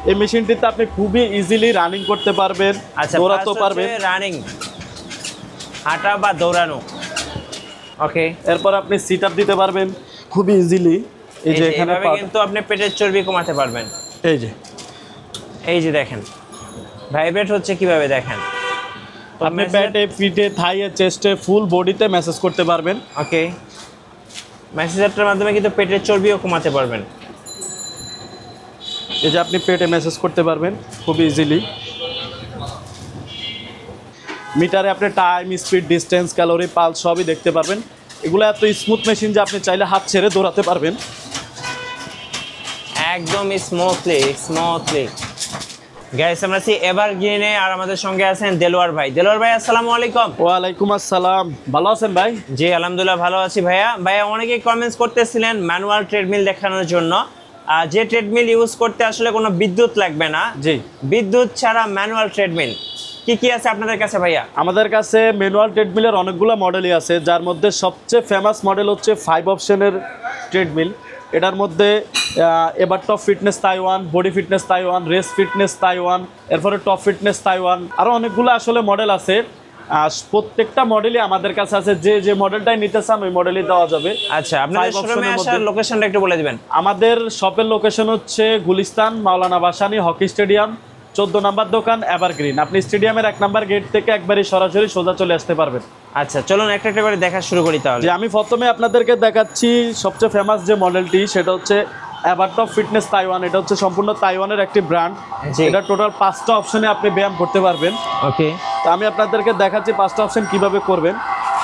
এই মেশিনটিতে আপনি খুবই ইজিলি রানিং করতে পারবেন, আচ্ছা দৌড়াতে পারবেন। রানিং হাঁটা বা দৌড়ানো। ওকে, এরপর আপনি সিট আপ দিতে পারবেন খুবই ইজিলি। এই যে এখানে কিন্তু আপনি পেটের চর্বি কমাতে পারবেন। এই যে দেখেন ভাইব্রেট হচ্ছে কিভাবে দেখেন। আপনি পেটে, পিঠে, থাইয়ে, চেস্টে, ফুল বডিতে ম্যাসাজ করতে পারবেন। ওকে, ম্যাসাজের মাধ্যমে কিন্তু পেটের চর্বিও কমাতে পারবেন। এই যে আপনি পেটে ম্যাসাজ করতে পারবেন খুব ইজিলি। মিটারে আপনি time, speed, distance, calorie, pulse সবই দেখতে পারবেন। এগুলো এত স্মুথ মেশিন যে আপনি চাইলে হাত ছেড়ে দৌড়াতে পারবেন একদম স্মুথলি। গাইস, আমরা আছি এভারগ্রিনে, আর আমাদের সঙ্গে আছেন দেলোয়ার ভাই। দেলোয়ার ভাই, আসসালামু আলাইকুম। ওয়ালাইকুম আসসালাম। ভালো আছেন ভাই? জি আলহামদুলিল্লাহ ভালো আছি ভাইয়া। অনেকেই কমেন্টস করতেছিলেন ম্যানুয়াল ট্রেডমিল দেখানোর জন্য, যে ট্রেডমিল ইউজ করতে আসলে কোনো বিদ্যুৎ লাগবে না। জি, বিদ্যুৎ ছাড়া ম্যানুয়াল ট্রেডমিল কি আছে আপনাদের কাছে ভাইয়া? আমাদের কাছে ম্যানুয়াল ট্রেডমিলের অনেকগুলো মডেলই আছে, যার মধ্যে সবচেয়ে ফেমাস মডেল হচ্ছে 5 অপশনের ট্রেডমিল। এটার মধ্যে এবার top fitness Taiwan, body fitness Taiwan, race fitness Taiwan, এরপরে টপ ফিটনেস তাইওয়ান, আরও অনেকগুলো আসলে মডেল আছে। প্রত্যেকটা মডেলই আমাদের কাছে আছে। যে মডেলটাই নিতে চান ওই মডেলই দেওয়া যাবে। আচ্ছা, আপনাদের শোরুমে আসার লোকেশনটা একটু বলে দিবেন। আমাদের শপের লোকেশন হচ্ছে গুলিস্তান, মাওলানা ভাসানী হকি স্টেডিয়াম, 14 নম্বর দোকান, এভারগ্রিন। আপনি স্টেডিয়ামের 1 নম্বর গেট থেকে একবারই সরাসরি সোজা চলে আসতে পারবেন। আচ্ছা, চলুন একটা করে দেখা শুরু করি তাহলে। যে আমি প্রথমে আপনাদেরকে দেখাচ্ছি সবচেয়ে ফেমাস যে মডেলটি, সেটা হচ্ছে এভারটপ ফিটনেস তাইওয়ান। এটা হচ্ছে সম্পূর্ণ তাইওয়ানের একটি ব্র্যান্ড। এটা টোটাল 5টা অপশনে আপনি ব্যায়াম করতে পারবেন। ওকে, তো আমি আপনাদেরকে দেখাচ্ছি 5টা অপশন কিভাবে করবেন।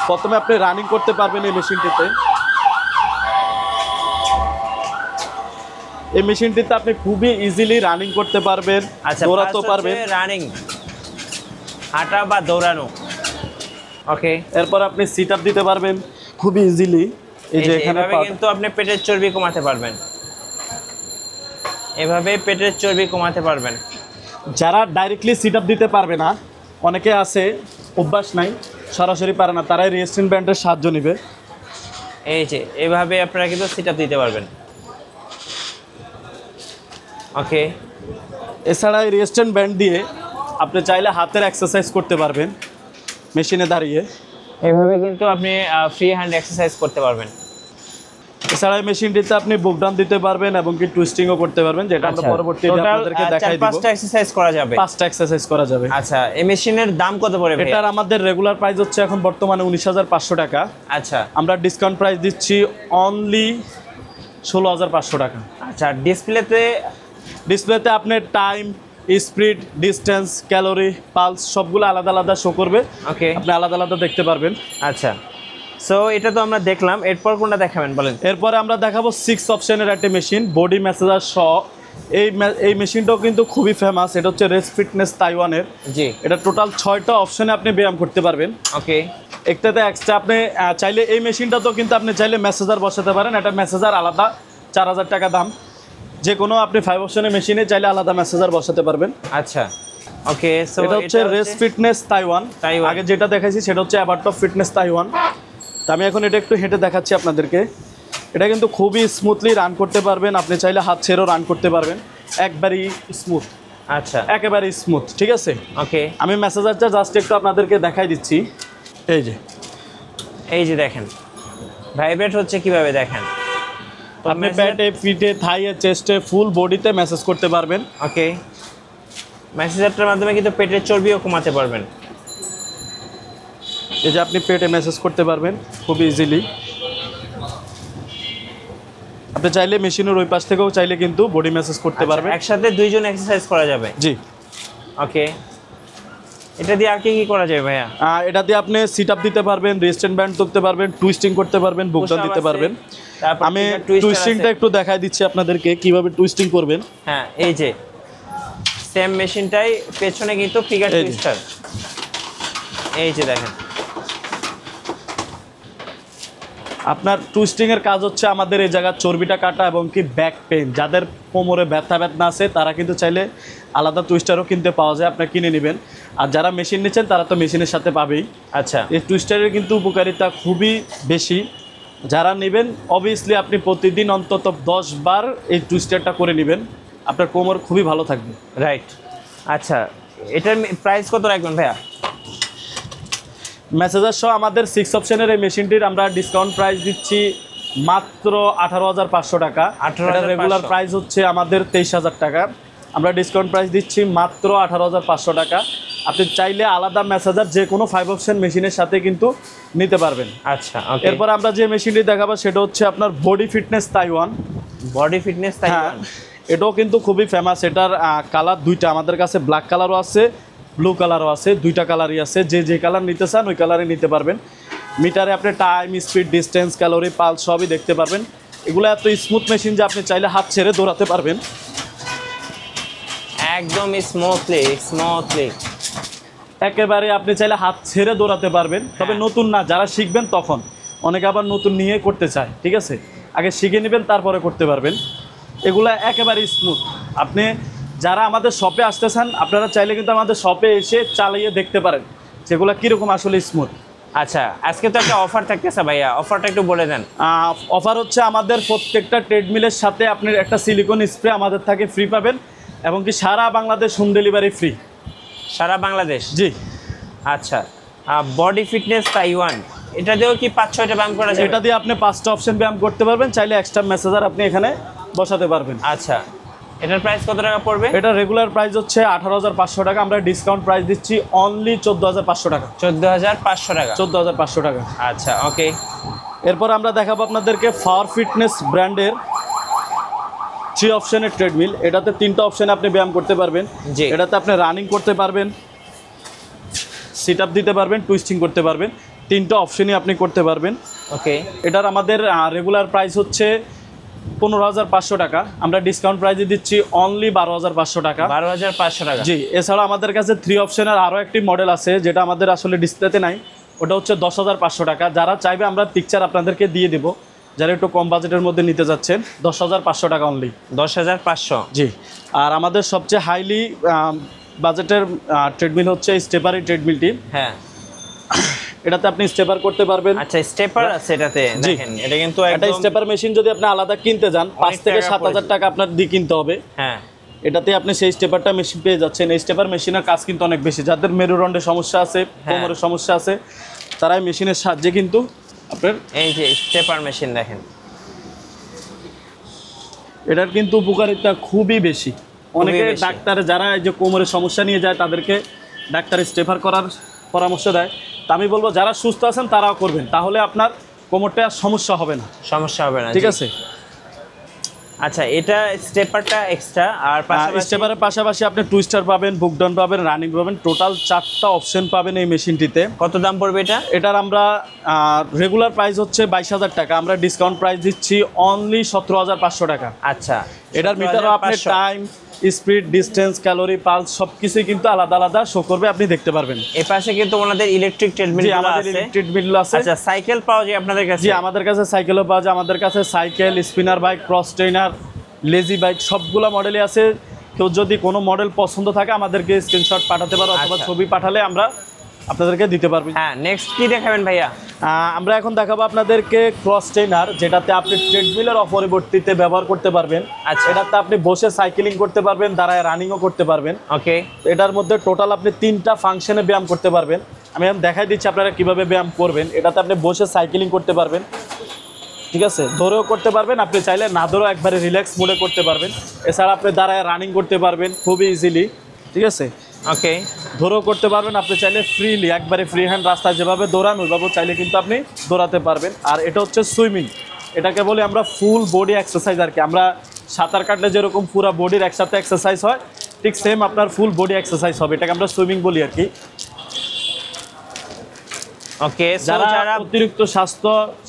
প্রথমে আপনি রানিং করতে পারবেন এই মেশিনটিতে। এই মেশিনটিতে আপনি খুবই ইজিলি রানিং করতে পারবেন, দৌড়াতে পারবেন। রানিং হাঁটা বা দৌড়ানো। ওকে, এরপর আপনি সিট আপ দিতে পারবেন খুবই ইজিলি। এই যে এখানে কিন্তু আপনি পেটের চর্বি কমাতে পারবেন। এভাবে পেটের চর্বি কমাতে পারবেন। যারা ডাইরেক্টলি সিট আপ দিতে পারবে না, অনেকে আছে অভ্যাস নাই, সরাসরি পারে না, তারাই রেজিস্ট্যান্ট ব্যান্ডের সাহায্য নেবে। এই যে এভাবে আপনারা কিন্তু সিট আপ দিতে পারবেন। ওকে, এছাড়া এই রেজিস্ট্যান্ট ব্যান্ড দিয়ে আপনি চাইলে হাতের এক্সারসাইজ করতে পারবেন মেশিনে দাঁড়িয়ে। এভাবে কিন্তু আপনি ফ্রি হ্যান্ড এক্সারসাইজ করতে পারবেন। এছাড়া এই মেশিনটিতে আপনি বুকডাউন দিতে পারবেন এবং কি টুইস্টিংও করতে পারবেন, যেটা আমরা পরবর্তীতে আপনাদেরকে দেখাই দিব। 5টা এক্সারসাইজ করা যাবে। 5টা এক্সারসাইজ করা যাবে। আচ্ছা, এই মেশিনের দাম কত পড়ে ভাই? এটার আমাদের রেগুলার প্রাইস হচ্ছে এখন বর্তমানে 19,500 টাকা। আচ্ছা, আমরা ডিসকাউন্ট প্রাইস দিচ্ছি অনলি 16,500 টাকা। আচ্ছা, ডিসপ্লেতে আপনি time, speed, distance, calorie, pulse সবগুলো আলাদা আলাদা শো করবে। ওকে, আপনি আলাদা আলাদা দেখতে পারবেন। আচ্ছা, সো এটা তো আমরা দেখলাম, এরপর কোনটা দেখাবেন বলেন? এরপরে আমরা দেখাবো 6 অপশনের একটা মেশিন, বডি ম্যাসাজার সহ। এই মেশিনটাও কিন্তু খুবই ফেমাস। এটা হচ্ছে রেস ফিটনেস তাইওয়ানের। জি, এটা টোটাল 6টা অপশনে আপনি ব্যায়াম করতে পারবেন। ওকে, একটাতে এক্সট্রা আপনি চাইলে এই মেশিনটা তো কিন্তু আপনি চাইলে ম্যাসাজার বসাতে পারেন। এটা ম্যাসাজার আলাদা 4,000 টাকা দাম। যে কোনো আপনি 5 অপশনের মেশিনে চাইলে আলাদা ম্যাসাজার বসাতে পারবেন। আচ্ছা, ওকে, সো এটা হচ্ছে রেস ফিটনেস তাইওয়ান। আগে যেটা দেখাইছি সেটা হচ্ছে এভারটপ ফিটনেস তাইওয়ান। তো আমি এখন এটা একটু হেঁটে দেখাচ্ছি আপনাদেরকে। এটা কিন্তু খুবই স্মুথলি রান করতে পারবেন। আপনি চাইলে হাত ছেড়েও রান করতে পারবেন, একবারই স্মুথ। আচ্ছা, একেবারেই স্মুথ, ঠিক আছে। ওকে, আমি মেসেজারটা জাস্ট একটু আপনাদেরকে দেখাই দিচ্ছি। এই যে দেখেন ভাইব্রেট হচ্ছে কিভাবে দেখেন। আপনি পেটে, পিঠে, থাইয়ে, চেস্টে, ফুল বডিতে ম্যাসাজ করতে পারবেন। ওকে, ম্যাসাজের মাধ্যমে কিন্তু পেটের চর্বিও কমাতে পারবেন। এই যে আপনি পেটে ম্যাসাজ করতে পারবেন খুব ইজিলি। আপনি চাইলে মেশিনের ওই পাশ থেকেও চাইলে কিন্তু বডি ম্যাসাজ করতে পারবেন। একসাথে 2 জন এক্সারসাইজ করা যাবে। জি, ওকে, এটা দিয়ে আর কি করা যাবে ভাইয়া? এটা দিয়ে আপনি সিট আপ দিতে পারবেন, রেজিস্ট্যান্ট ব্যান্ড করতে পারবেন, টুইস্টিং করতে পারবেন, বুকডাউন দিতে পারবেন। আমি টুইস্টিংটা একটু দেখাই দিচ্ছি আপনাদেরকে কিভাবে টুইস্টিং করবেন। হ্যাঁ, এই যে সেম মেশিনটাই পেছনে কিন্তু ফিগার টুইস্টার। এই যে দেখেন, আপনার টুইস্টিংয়ের কাজ হচ্ছে আমাদের এই জায়গার চর্বিটা কাটা এবং কি ব্যাক পেইন, যাদের কোমরে ব্যথা আছে তারা কিন্তু চাইলে আলাদা টুইস্টারও কিনতে পাওয়া যায়, আপনারা কিনে নেবেন। আর যারা মেশিন নিচ্ছেন তারা তো মেশিনের সাথে পাবেই। আচ্ছা, এই টুইস্টারের কিন্তু উপকারিতা খুবই বেশি। যারা নেবেন অবভিয়াসলি আপনি প্রতিদিন অন্তত 10 বার এই টুইস্টারটা করে নেবেন, আপনার কোমর খুবই ভালো থাকবে। রাইট। আচ্ছা, এটার প্রাইস কত রাখবেন ভাইয়া? মেসেজার সহ আমাদের 6 অপশনের এই মেশিনটির আমরা ডিসকাউন্ট প্রাইস দিচ্ছি মাত্র 18,500 টাকা। 18,500 রেগুলার প্রাইস হচ্ছে আমাদের 23,000 টাকা। আমরা ডিসকাউন্ট প্রাইস দিচ্ছি মাত্র 18,500 টাকা। আপনি চাইলে আলাদা মেসেজার যে কোনো 5 অপশন মেশিনের সাথে কিন্তু নিতে পারবেন। আচ্ছা, ওকে। এরপর আমরা যে মেশিনটি দেখাবো সেটা হচ্ছে আপনার body fitness Taiwan. Body fitness Taiwan, এটাও কিন্তু খুবই ফেমাস। এটার কালার দুইটা আমাদের কাছে, ব্ল্যাক কালারও আছে, ব্লু কালারও আছে, দুইটা কালারই আছে। যে কালার নিতে চান ওই কালারে নিতে পারবেন। মিটারে আপনি time, speed, distance, calorie, pulse সবই দেখতে পারবেন। এগুলো এত স্মুথ মেশিন যে আপনি চাইলে হাত ছেড়ে দৌড়াতে পারবেন একদম স্মুথলি। একেবারে আপনি চাইলে হাত ছেড়ে দৌড়াতে পারবেন। তবে নতুন না, যারা শিখবেন তখন, অনেকে আবার নতুন নিয়ে করতে চায়, ঠিক আছে, আগে শিখে নেবেন তারপরে করতে পারবেন। এগুলা একেবারে স্মুথ। আপনি যারা আমাদের শপে আসতেছেন আপনারা চাইলে কিন্তু আমাদের শপে এসে চালিয়ে দেখতে পারেন যেগুলো কীরকম আসলে স্মুথ। আচ্ছা, আজকে তো একটা অফার থাকতেছে ভাইয়া, অফারটা একটু বলে দেন। অফার হচ্ছে আমাদের প্রত্যেকটা ট্রেডমিলের সাথে আপনি একটা সিলিকন স্প্রে আমাদের থেকে ফ্রি পাবেন, এবং কি সারা বাংলাদেশ হোম ডেলিভারি ফ্রি। সারা বাংলাদেশ? জি। আচ্ছা, বডি ফিটনেস তাইওয়ান, এটা দিয়েও কি 5-6টা ব্যায়াম করা যাবে? এটা দিয়ে আপনি 5টা অপশন ব্যায়াম করতে পারবেন, চাইলে এক্সট্রা মেসেজার আপনি এখানে বসাতে পারবেন। আচ্ছা, এটার প্রাইস কত টাকা পড়বে? এটা রেগুলার প্রাইস হচ্ছে 18,500 টাকা। আমরা ডিসকাউন্ট প্রাইস দিচ্ছি অনলি 14,500 টাকা। 14,500 টাকা? 14,500 টাকা। আচ্ছা, ওকে। এরপর আমরা দেখাবো আপনাদেরকে ফাওয়ার ফিটনেস ব্র্যান্ডের 3 অপশনের ট্রেডমিল। এটাতে 3টা অপশনে আপনি ব্যায়াম করতে পারবেন। জি। এটাতে আপনি রানিং করতে পারবেন, সিট আপ দিতে পারবেন, টুইস্টিং করতে পারবেন। 3টা অপশনই আপনি করতে পারবেন। ওকে। এটার আমাদের রেগুলার প্রাইস হচ্ছে 15,500 টাকা। আমরা ডিসকাউন্ট প্রাইসে দিচ্ছি অনলি 12,500 টাকা। 12,500 টাকা? জি। এছাড়াও আমাদের কাছে 3 অপশনের আরও একটি মডেল আছে যেটা আমাদের আসলে ডিসপ্লেতে নাই, ওটা হচ্ছে 10,500 টাকা। যারা চাইবে আমরা পিকচার আপনাদেরকে দিয়ে দেবো, যারা একটু কম বাজেটের মধ্যে নিতে যাচ্ছেন। 10,500 টাকা অনলি। 10,500? জি। আর আমাদের সবচেয়ে হাইলি বাজেটের ট্রেডমিল হচ্ছে স্টেপার এই ট্রেডমিলটি। হ্যাঁ। এটাতে আপনি স্টেপার করতে পারবেন। আচ্ছা, স্টেপার আছে এটাতে? দেখেন, এটা কিন্তু একটা স্টেপার মেশিন যদি আপনি আলাদা কিনতে যান 5 থেকে 7,000 টাকা আপনার দিয়ে কিনতে হবে। হ্যাঁ। এটাতে আপনি সেই স্টেপারটা মেশিন পেয়ে যাচ্ছেন। এই স্টেপার মেশিনের কাজ কিন্তু অনেক বেশি। যাদের মেরুদণ্ডের সমস্যা আছে, কোমরের সমস্যা আছে, তারা এই মেশিনের সাহায্যে কিন্তু আপনার এই যে স্টেপার মেশিন দেখেন, এটার কিন্তু উপকারিতা খুবই বেশি। অনেকে ডাক্তার যারা এই যে কোমরের সমস্যা নিয়ে যায় তাদেরকে ডাক্তার স্টেপার করার পরামর্শ দেয়। তা আমি বলবো যারা সুস্থ আছেন তারাও করবেন, তাহলে আপনার কোমরটা সমস্যা হবে না। ঠিক আছে। আচ্ছা, এটা স্টেপারটা এক্সট্রা, আর স্টেপারের পাশাপাশি আপনি টুইস্টার পাবেন, বুকডাউন পাবেন, রানিং পাবেন, টোটাল 4টা অপশন পাবেন এই মেশিনটিতে। কত দাম পড়বে এটা? এটার আমরা রেগুলার প্রাইস হচ্ছে 22,000 টাকা। আমরা ডিসকাউন্ট প্রাইস দিচ্ছি অনলি 17,500 টাকা। আচ্ছা, এটার মিটারও আপনি time, speed, distance, calorie, pulse সবকিছুই কিন্তু আলাদা আলাদা শো করবে, আপনি দেখতে পারবেন। এই পাশে কিন্তু ওনাদের ইলেকট্রিক ট্রেডমিল আছে। আমাদের ইলেকট্রিক ট্রেডমিল আছে। আচ্ছা, সাইকেল পাওয়া যায় আপনাদের কাছে? জি, আমাদের কাছে সাইকেলও পাওয়া যায়। আমাদের কাছে cycle, spinner bike, cross trainer, lazy bike সবগুলো মডেলই আছে। কেউ যদি কোনো মডেল পছন্দ থাকে আমাদেরকে স্ক্রিনশট পাঠাতে পারো, অথবা ছবি পাঠালে আমরা আপনাদেরকে দিতে পারবো। হ্যাঁ, নেক্সট কি দেখাবেন ভাইয়া? আমরা এখন দেখাবো আপনাদেরকে ক্রস ট্রেনার, যেটাতে আপনি ট্রেডমিলের অপরিবর্তিতে ব্যবহার করতে পারবেন। আচ্ছা। এটাতে আপনি বসে সাইকেলিং করতে পারবেন, দাঁড়ায় রানিংও করতে পারবেন। ওকে। এটার মধ্যে টোটাল আপনি 3টা ফাংশনে ব্যায়াম করতে পারবেন। আমি এখন দেখাই দিচ্ছি আপনারা কিভাবে ব্যায়াম করবেন। এটাতে আপনি বসে সাইকেলিং করতে পারবেন, ঠিক আছে, ধরেও করতে পারবেন, আপনি চাইলে না ধরেও একবারে রিল্যাক্স মোডে করতে পারবেন। এছাড়া আপনি দাঁড়ায় রানিং করতে পারবেন খুবই ইজিলি, ঠিক আছে। ওকে। ধরেও করতে পারবেন, আপনি চাইলে ফ্রিলি একবারে ফ্রি হ্যান্ড রাস্তায় যেভাবে দৌড়ান ওইভাবে চাইলে কিন্তু আপনি দৌড়াতে পারবেন। আর এটা হচ্ছে সুইমিং, এটাকে বলি আমরা ফুল বডি এক্সারসাইজ আর কি। আমরা সাঁতার কাটলে যেরকম পুরো বডির একসাথে এক্সারসাইজ হয়, ঠিক সেম আপনার ফুল বডি এক্সারসাইজ হবে, এটাকে আমরা সুইমিং বলি আর কি। ওকে। যারা অতিরিক্ত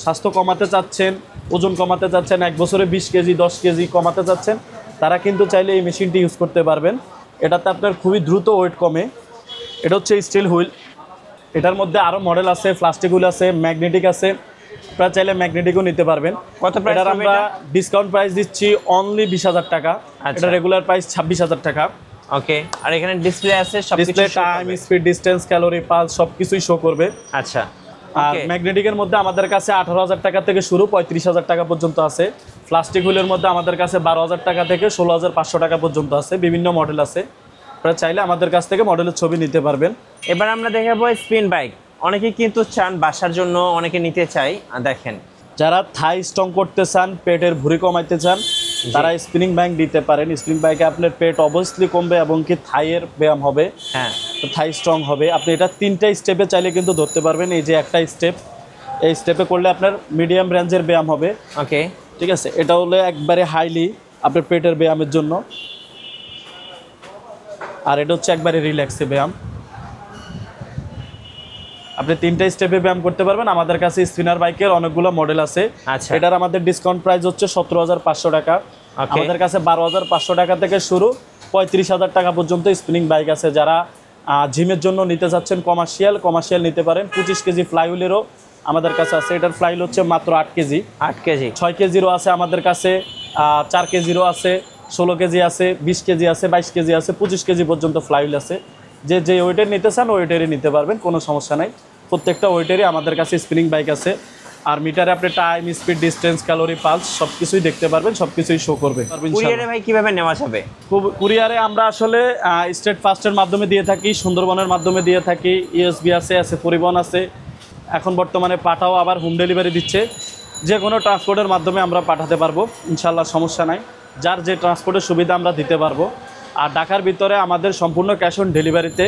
স্বাস্থ্য কমাতে চাচ্ছেন, ওজন কমাতে চাচ্ছেন, 1 বছরে 20 কেজি 10 কেজি কমাতে চাচ্ছেন, তারা কিন্তু চাইলে এই মেশিনটি ইউজ করতে পারবেন। এটাতে আপনার খুবই দ্রুত ওয়েট কমে। এটা হচ্ছে স্টিল হুইল। এটার মধ্যে আরও মডেল আছে, প্লাস্টিক হুইল আছে, ম্যাগনেটিক আছে, আপনারা চাইলে ম্যাগনেটিকও নিতে পারবেন। কত প্রাইস? এটার আমরা ডিসকাউন্ট প্রাইস দিচ্ছি অনলি 20,000 টাকা। এটা রেগুলার প্রাইস 26,000 টাকা। ওকে। আর এখানে ডিসপ্লে আছে, সব display time, speed, distance, calorie, pulse সবকিছুই শো করবে। আচ্ছা। আর ম্যাগনেটিকের মধ্যে আমাদের কাছে 18,000 টাকা থেকে শুরু 35,000 টাকা পর্যন্ত আছে। প্লাস্টিক হুইলের মধ্যে আমাদের কাছে 12,000 টাকা থেকে 16,500 টাকা পর্যন্ত আছে, বিভিন্ন মডেল আছে। আপনারা চাইলে আমাদের কাছ থেকে মডেলের ছবি নিতে পারবেন। এবার আমরা দেখাবো স্পিন বাইক। অনেকে কিন্তু চান বাসার জন্য, অনেকে নিতে চাই। দেখেন, যারা থাই স্ট্রং করতে চান, পেটের ভুঁড়ি কমাইতে চান, তারা স্পিনিং বাইক দিতে পারেন। স্পিনিং বাইকে আপনার পেট অবভিয়াসলি কমবে এবং কি থাইয়ের ব্যায়াম হবে, হ্যাঁ, থাই স্ট্রং হবে। আপনি এটা 3টা স্টেপে চাইলে কিন্তু ধরতে পারবেন। এই যে একটা স্টেপ, এই স্টেপে করলে আপনার মিডিয়াম রেঞ্জের ব্যায়াম হবে। ওকে, ঠিক আছে, এটা হলো একবারে হাইলি আপনার পেটের ব্যায়ামের জন্য, আর এটা হচ্ছে একবারে রিল্যাক্সে ব্যায়াম। আপনি 3টা স্টেপে ব্যায়াম করতে পারবেন। আমাদের কাছে স্পিনার বাইকের অনেকগুলো মডেল আছে। আচ্ছা, এটার আমাদের ডিসকাউন্ট প্রাইস হচ্ছে 17,500 টাকা। আমাদের কাছে 12,500 টাকা থেকে শুরু 35,000 টাকা পর্যন্ত স্পিনিং বাইক আছে। যারা জিমের জন্য নিতে চাচ্ছেন, কমার্শিয়াল নিতে পারেন। 25 কেজি ফ্লাইহুইলেরও আমাদের কাছে আছে। এটার ফ্লাইহুইল হচ্ছে মাত্র 8 কেজি। 8 কেজি, 6 কেজিরও আছে আমাদের কাছে, 4 কেজিরও আছে, 16 কেজি আছে, 20 কেজি আছে, 22 কেজি আছে, 25 কেজি পর্যন্ত ফ্লাইহুইল আছে। যে ওয়েটের নিতে চান ওয়েটেরই নিতে পারবেন, কোনো সমস্যা নাই। প্রত্যেকটা ওয়েটেরই আমাদের কাছে স্পিনিং বাইক আছে। আর মিটারে আপনি time, speed, distance, calorie, pulse সব কিছুই দেখতে পারবেন, সব কিছুই শো করবে। কুরিয়ারে ভাই কিভাবে নেওয়া যাবে? কুরিয়ারে আমরা আসলে স্টেট ফাস্টের মাধ্যমে দিয়ে থাকি, সুন্দরবনের মাধ্যমে দিয়ে থাকি, ইউএসবি আছে, পরিবহন আছে। এখন বর্তমানে পাঠাও আবার হোম ডেলিভারি দিচ্ছে। যে কোনো ট্রান্সপোর্টের মাধ্যমে আমরা পাঠাতে পারবো, ইনশাল্লাহ সমস্যা নাই। যার যে ট্রান্সপোর্টের সুবিধা আমরা দিতে পারবো। আর ঢাকার ভিতরে আমাদের সম্পূর্ণ ক্যাশ অন ডেলিভারিতে,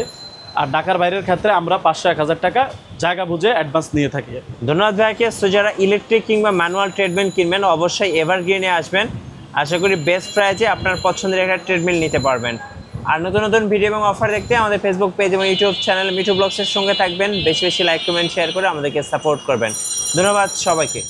আর ঢাকার বাইরের ক্ষেত্রে আমরা 500-1000 টাকা জায়গা বুঝে অ্যাডভান্স নিয়ে থাকি। ধন্যবাদ ভাইকে। সো যারা ইলেকট্রিক কিংবা ম্যানুয়াল ট্রেডমিল কিনবেন অবশ্যই এভারগ্রিনে আসবেন। আশা করি বেস্ট প্রাইজে আপনার পছন্দের একটা ট্রেডমিল নিতে পারবেন। আর নতুন নতুন ভিডিও এবং অফার দেখতে আমাদের ফেসবুক পেজ এবং ইউটিউব চ্যানেল মিঠু ব্লগসের সঙ্গে থাকবেন। বেশি বেশি লাইক, কমেন্ট, শেয়ার করে আমাদেরকে সাপোর্ট করবেন। ধন্যবাদ সবাইকে।